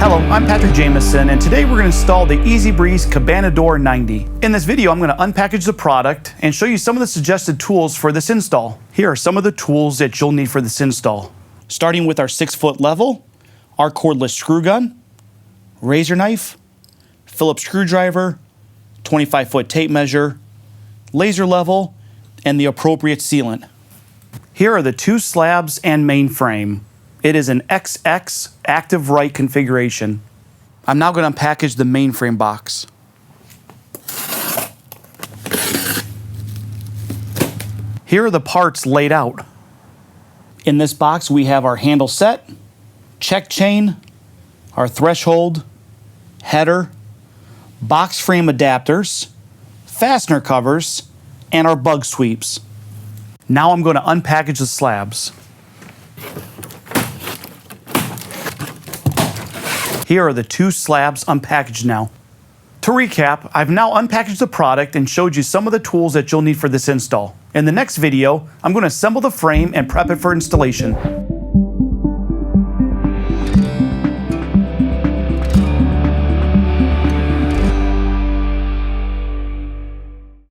Hello, I'm Patrick Jamison, and today we're going to install the EZE Breeze Cabana Door 90. In this video, I'm going to unpackage the product and show you some of the suggested tools for this install. Here are some of the tools that you'll need for this install. Starting with our 6-foot level, our cordless screw gun, razor knife, Phillips screwdriver, 25-foot tape measure, laser level, and the appropriate sealant. Here are the two slabs and main frame. It is an XX active right configuration. I'm now going to unpackage the mainframe box. Here are the parts laid out. In this box we have our handle set, check chain, our threshold, header, box frame adapters, fastener covers, and our bug sweeps. Now I'm going to unpackage the slabs. Here are the two slabs unpackaged now. To recap, I've now unpackaged the product and showed you some of the tools that you'll need for this install. In the next video, I'm going to assemble the frame and prep it for installation.